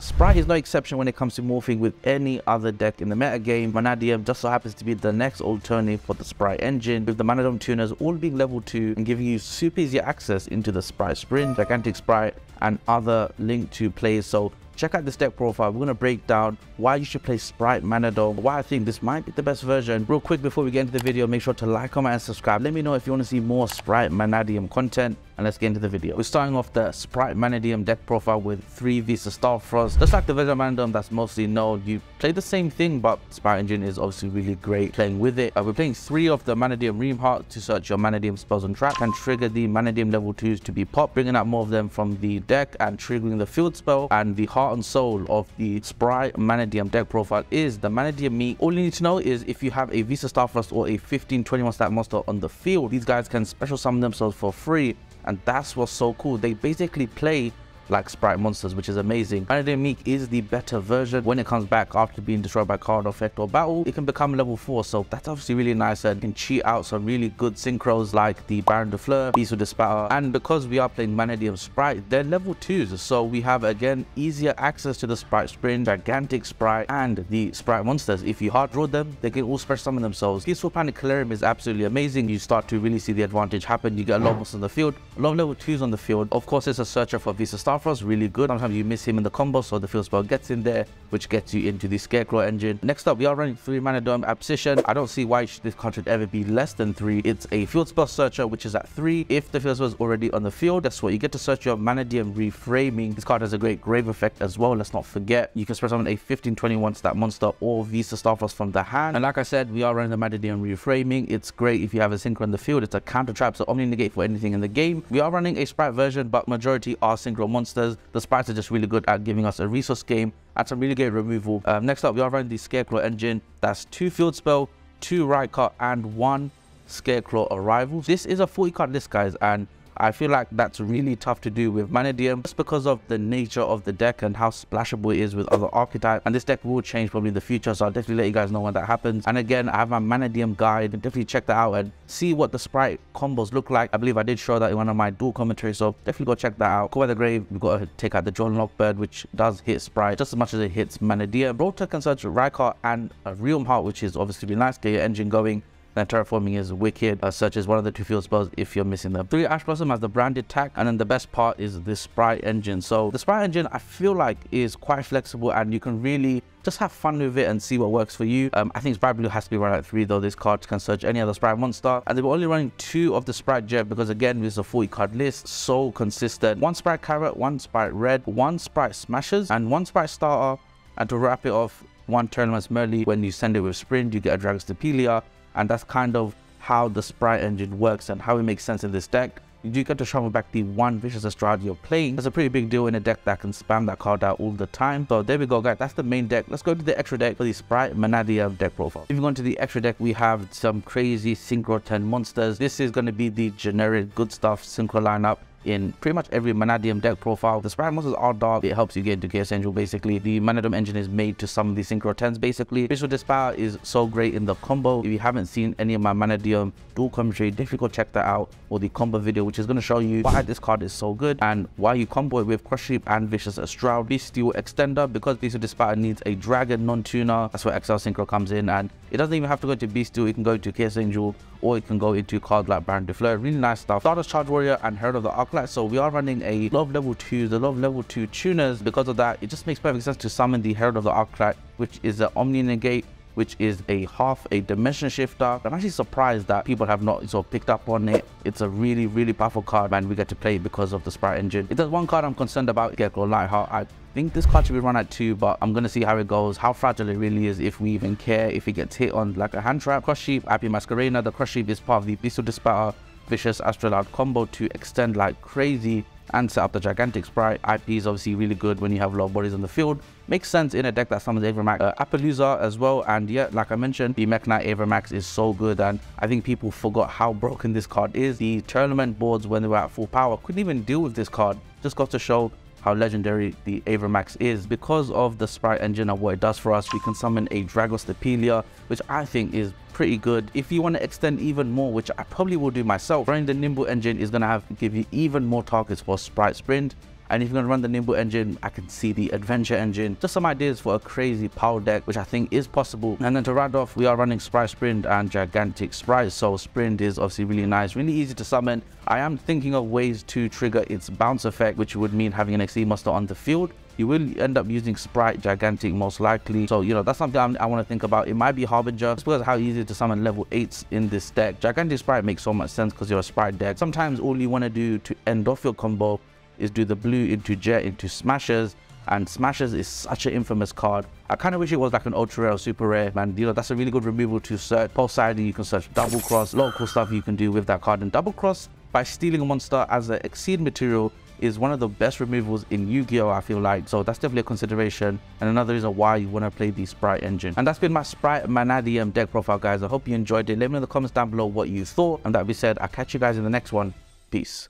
Spright is no exception when it comes to morphing with any other deck in the meta game. Mannadium just so happens to be the next alternative for the Spright engine, with the Manadome tuners all being level 2 and giving you super easy access into the Spright Sprint, Gigantic Spright, and other linked to plays. So check out this deck profile. We're going to break down why you should play Spright Manadome, why I think this might be the best version. Real quick before we get into the video, make sure to like, comment, and subscribe. Let me know if you want to see more Spright Mannadium content, and let's get into the video. We're starting off the Spright Mannadium deck profile with 3 Visa Starfrost. Just like the version of Manadome that's mostly known, you play the same thing, but Spright engine is obviously really great playing with it. We're playing 3 of the Mannadium Ream Heart to search your Mannadium spells and traps, and trigger the Mannadium level 2s to be popped, bringing out more of them from the deck and triggering the field spell. And the heart and soul of the Spright Mannadium deck profile is the Mannadium Meat. All you need to know is if you have a Visa Starfrost or a 15-21 stat monster on the field, these guys can special summon themselves for free. And that's what's so cool. They basically play like Spright monsters, which is amazing. Mannadium Meek is the better version. When it comes back after being destroyed by card effect or battle, it can become level 4, so that's obviously really nice and can cheat out some really good synchros like the Baron de Fleur, Beast with the Spatter. And because we are playing Mannadium Spright, they're level 2s, so we have again easier access to the Spright Sprint, Gigantic Spright, and the Spright monsters. If you hard draw them, they can all special summon themselves. Peaceful Planet Calarium is absolutely amazing. You start to really see the advantage happen. You get a lot of monsters on the field, a lot of level 2s on the field. Of course, it's a searcher for Visa Starfrost, really good. Sometimes you miss him in the combo, so the field spell gets in there, which gets you into the Scareclaw engine. Next up, we are running 3 Manadome at position. I don't see why this card should ever be less than 3. It's a field spell searcher, which is at 3. If the field spell is already on the field, that's what you get to search your Mannadium Reframing. This card has a great grave effect as well. Let's not forget, you can special summon a 15-21 stat monster or Visa Starfrost from the hand. And like I said, we are running the Mannadium Reframing. It's great if you have a Synchro in the field. It's a counter trap, so Omni negate for anything in the game. We are running a Spright version, but majority are Synchro monsters. The Sprights are just really good at giving us a resource game and some really great removal. Next up, we are running the Scareclaw engine. That's 2 field spell, 2 right card, and 1 Scareclaw arrival. This is a 40 card list, guys, and I feel like that's really tough to do with Mannadium just because of the nature of the deck and how splashable it is with other archetypes. And this deck will change probably in the future, so I'll definitely let you guys know when that happens. And again, I have my Mannadium guide. Definitely check that out and see what the Spright combos look like. I believe I did show that in one of my dual commentaries, so definitely go check that out. Core the Grave, we've got to take out the John Lockbird, which does hit Spright just as much as it hits Mannadium. Rota can search Rykart and a Realm Heart, which is obviously really nice. Get your engine going. Then Terraforming is wicked. Search is one of the 2 field spells if you're missing them. 3 Ash Blossom has the branded tag, and then the best part is the Spright engine. So the Spright engine, I feel like, is quite flexible and you can really just have fun with it and see what works for you. I think Spright Blue has to be run at 3 though. This card can search any other Spright monster, and they were only running 2 of the Spright Jet because again, this is a 40 card list, so consistent. 1 Spright Carrot, 1 Spright Red, 1 Spright Smashers, and 1 Spright Starter. And to wrap it off, 1 Tournament's Merely. When you send it with Sprint, you get a Dragon Stapelia, and that's kind of how the Spright engine works and how it makes sense in this deck. You do get to shuffle back the 1 Vicious Astrad you're playing. That's a pretty big deal in a deck that can spam that card out all the time. So there we go, guys. That's the main deck. Let's go to the extra deck for the Spright Mannadium deck profile. If you go into the extra deck, we have some crazy Synchro 10 monsters. This is going to be the generic good stuff Synchro lineup in pretty much every Mannadium deck profile. The Spright monsters are dark. It helps you get into Chaos Angel basically. The Manadome engine is made to summon the Synchro 10s basically. Beast with the Spatter is so great in the combo. If you haven't seen any of my Mannadium dual commentary, definitely go check that out, or the combo video, which is going to show you why this card is so good and why you combo it with Crush Sheep and Vicious Astrad. Bestial Extender, because Beast with the Spatter needs a Dragon non-tuner, that's where XL Synchro comes in, and it doesn't even have to go to Bestial. It can go to Chaos Angel, or it can go into cards like Baron de Fleur. Really nice stuff. Stardust Charge Warrior and Herald of the Archetype. So we are running a lot of level 2s, a lot of level 2 tuners. Because of that, it just makes perfect sense to summon the Herald of the Archetype, which is an Omni negate, which is a half a dimension shifter. I'm actually surprised that people have not sort of picked up on it. It's a really, really powerful card, and we get to play it because of the Spright engine. If there's one card I'm concerned about, Scareclaw Lightheart. I think this card should be run at 2, but I'm going to see how it goes, how fragile it really is, if we even care, if it gets hit on like a hand trap. Crush Sheep, IP Masquerena. The Crush Sheep is part of the Beast with the Spatter, Vicious Astrad combo to extend like crazy and set up the Gigantic Spright. IP is obviously really good when you have a lot of bodies on the field. Makes sense in a deck that summons Avramax. Appaloosa as well, and yeah, like I mentioned, the Mech Knight Avramax is so good, and I think people forgot how broken this card is. The tournament boards, when they were at full power, couldn't even deal with this card. Just got to show how legendary the Avramax is. Because of the Spright engine and what it does for us, we can summon a Dragon Stapelia, which I think is pretty good. If you want to extend even more, which I probably will do myself, running the Nimble engine is going to give you even more targets for Spright Sprint And if you're going to run the Nimble engine, I can see the Adventure engine. Just some ideas for a crazy power deck, which I think is possible. And then to round off, we are running Spright Sprint and Gigantic Spright. So Sprint is obviously really nice, really easy to summon. I am thinking of ways to trigger its bounce effect, which would mean having an XE monster on the field. You will end up using Spright Gigantic most likely. So, you know, that's something I want to think about. It might be Harbinger, just because of how easy to summon level 8s in this deck. Gigantic Spright makes so much sense because you're a Spright deck. Sometimes all you want to do to end off your combo is do the blue into Jet into Smashers, and Smashers is such an infamous card. I kind of wish it was like an ultra rare or super rare, man. You know, that's a really good removal to search. Pulse Siding, you can search Double Cross. A lot of cool stuff you can do with that card. And Double Cross, by stealing a monster as an Exceed material, is one of the best removals in Yu-Gi-Oh! I feel like. So that's definitely a consideration, and another reason why you want to play the Spright engine. And that's been my Spright Mannadium deck profile, guys. I hope you enjoyed it. Let me know in the comments down below what you thought. And that being said, I'll catch you guys in the next one. Peace.